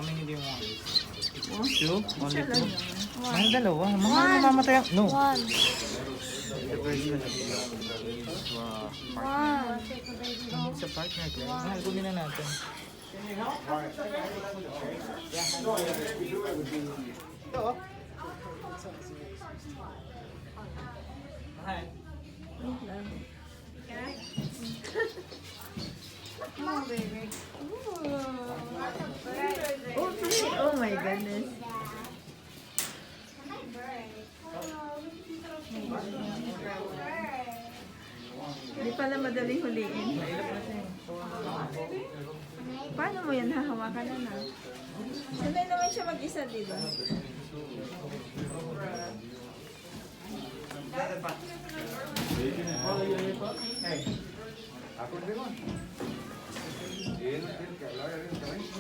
many do you want? One. Two? Only Isa lang two? yun. Mahal dalawa. Mahal mamamatay. No. One. The first one is partner. Hindi sa partner. Mahal, kunin na natin. Mahal. Wait lang. Come on, baby. Oh, three. Oh my goodness. Hindi pala madaling huliin. Paano mo yan hahawakan na? Sanay naman siya mag-isa, di ba?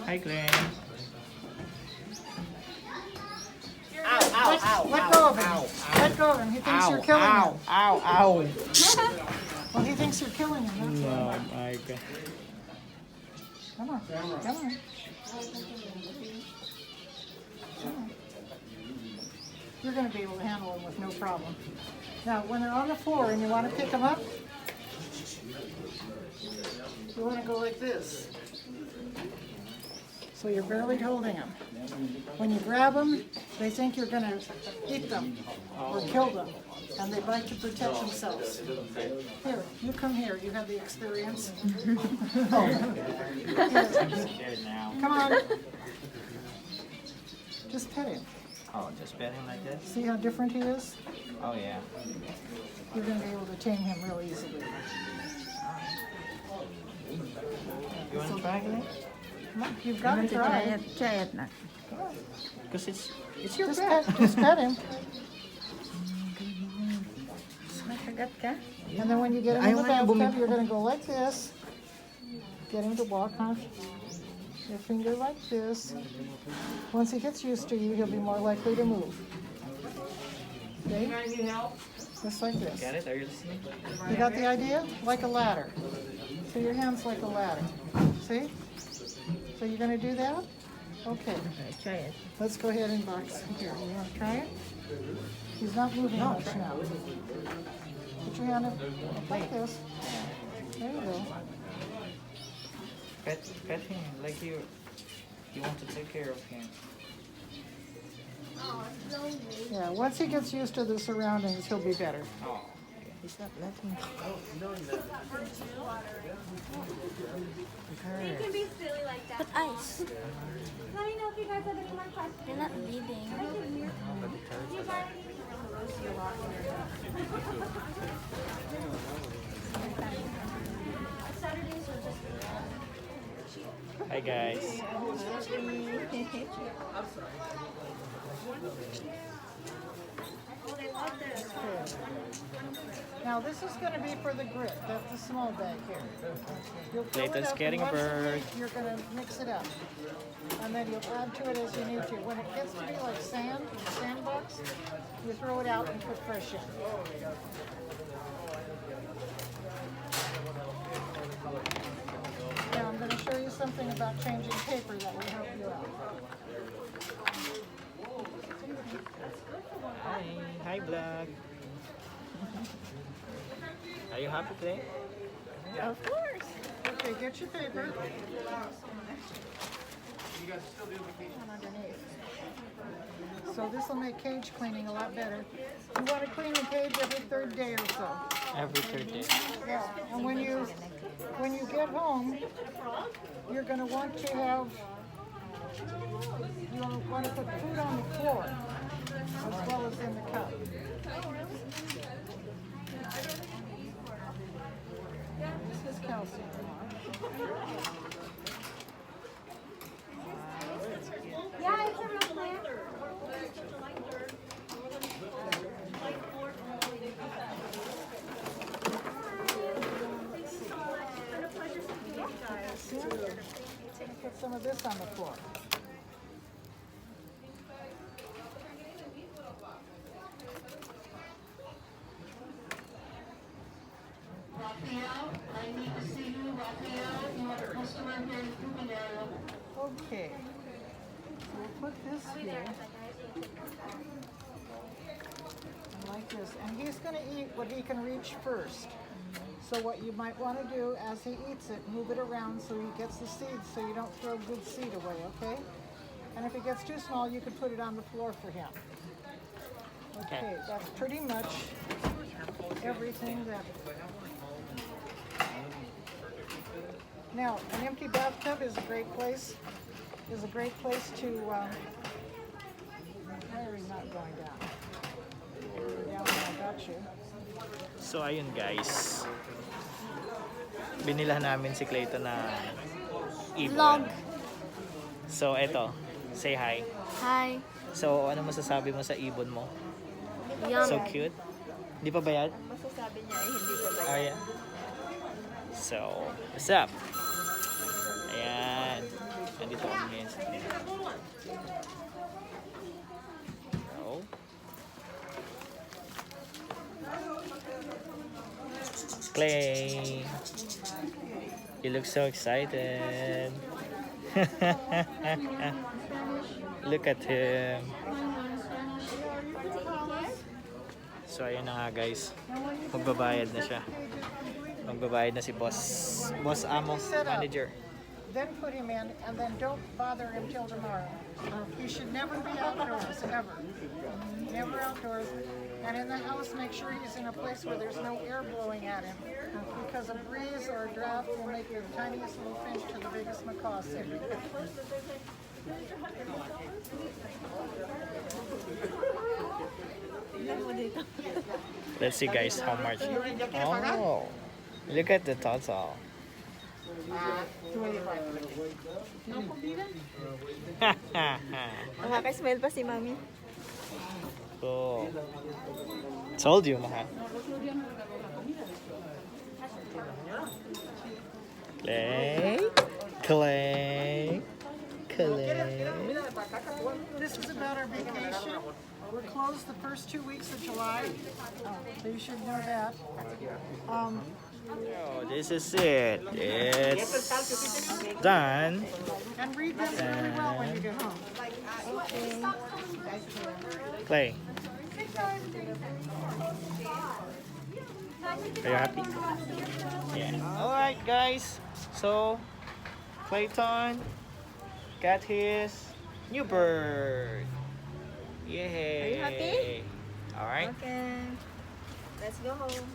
Hi, Glenn. Let go of him. Let go of him. He thinks you're killing him. Ow, ow. Well, he thinks you're killing him. That's Oh why. my God. Come on. Come on. You're going to be able to handle them with no problem. Now, when they're on the floor and you want to pick them up, you want to go like this. So you're barely holding them. When you grab them, they think you're going to eat them or kill them, and they bite to protect themselves. Here, you come here. You have the experience. I'm scared now. Come on. Just pet him. Oh, just pet him like this? See how different he is? Oh, yeah. You're going to be able to tame him real easily. You want to try, Glenn? Come on, you've got to Try try. it. Try it na. Because it's your Just pet. just pet him. Nakagat ka? And then when you get him in the bathtub, you're going to go like this. Get him to walk on your finger like this. Once he gets used to you, he'll be more likely to move. Okay? Just like this. Get it? Are you listening? You got the idea? Like a ladder. So your hand's like a ladder. See? So you're going to do that? Okay. Try it. Let's go ahead and box. Here, you want to try it? He's not moving much now. Put your hand up like this. There you go. Pet him like you want to take care of him. Yeah, once he gets used to the surroundings, he'll be better. Oh, okay. He's not letting go. You can be silly like that. But ice. Let me know if you guys have any more questions. They're not bleeding. You guys Saturdays are just Hi, guys. Now this is going to be for the grit. That's the small bag here. You'll fill it Clayton's up, getting a and once bird. You're going to mix it up. And then you'll add to it as you need to. When it gets to be like sand, sandbox, you throw it out and put fresh in. Now I'm going to show you something about changing paper that will help you out. Hi. Hi, vlog. Are you happy today? Of course. Okay, get your paper. So this will make cage cleaning a lot better. You want to clean the cage every third day or so. Every third day. Yeah. And when you get home, you're going to want to have, you'll want to put food on the floor as well as in the cup. This is calcium. yeah, it's a real plant. Put some of this on the floor. Okay. we'll put this here. Like this. And he's going to eat what he can reach first. So what you might want to do as he eats it, move it around so he gets the seeds so you don't throw good seed away, okay? And if it gets too small, you can put it on the floor for him. Okay, that's pretty much everything that... Now, an empty bathtub is a great place. Is a great place to... why are we not going down? Down, I got you. So ayun guys, binilahan namin si Clayton na ibon. Vlog. So eto, say hi. Hi. So ano masasabi mo sa ibon mo? Yum. So cute. Di pa bayad? Masasabi niya ay hindi ko Oh yeah. So, what's up? Ayan. Nandito kami ngayon sa so, Clay, you look so excited. Look at him. So ayun na nga guys, magbabayad na siya. Magbabayad na si boss Amo, manager. Then put him in, and then don't bother him till tomorrow. He should never be outdoors, ever. Never outdoors. And in the house, make sure he's in a place where there's no air blowing at him. Because a breeze or a draft will make the tiniest little finch to the biggest macaw sick. Let's see guys how much. Oh, look at the total. Nakaka-smell pa si Mami. Cool. Told you, mahal. Clay. This is about our vacation. We're closed the first 2 weeks of July, so you should know that. Oh, this is it. It's done. And read this really well when you get home. Clay. Are you happy? Yeah. Alright guys. So Clayton got his new bird. Yay. Are you happy? Alright. Okay. Let's go home.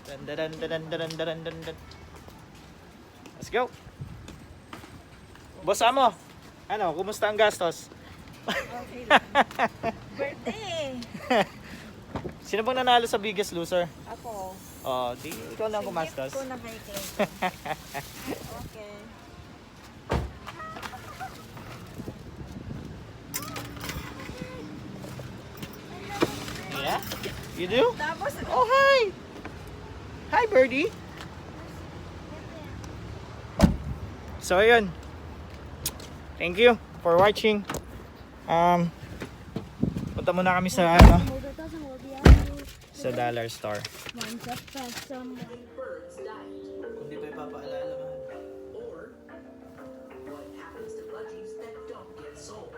Dun, dun, dun, dun, dun, dun, dun, dun, dun. Let's go. Boss Amo. Ano, kumusta ang gastos? Okay lang. Birthday! Sino bang nanalo sa Biggest Loser? Ako. Oh, di ikaw lang kumastos. Gift ko na kay Clayton. Okay. Yeah? You do? Tapos, Oh, hi! Hi, birdie! So, ayun. Thank you for watching. Punta muna kami sa sa dollar store. Kung di pa ipapaalala, mahal. Or what happens to budgies that don't get sold.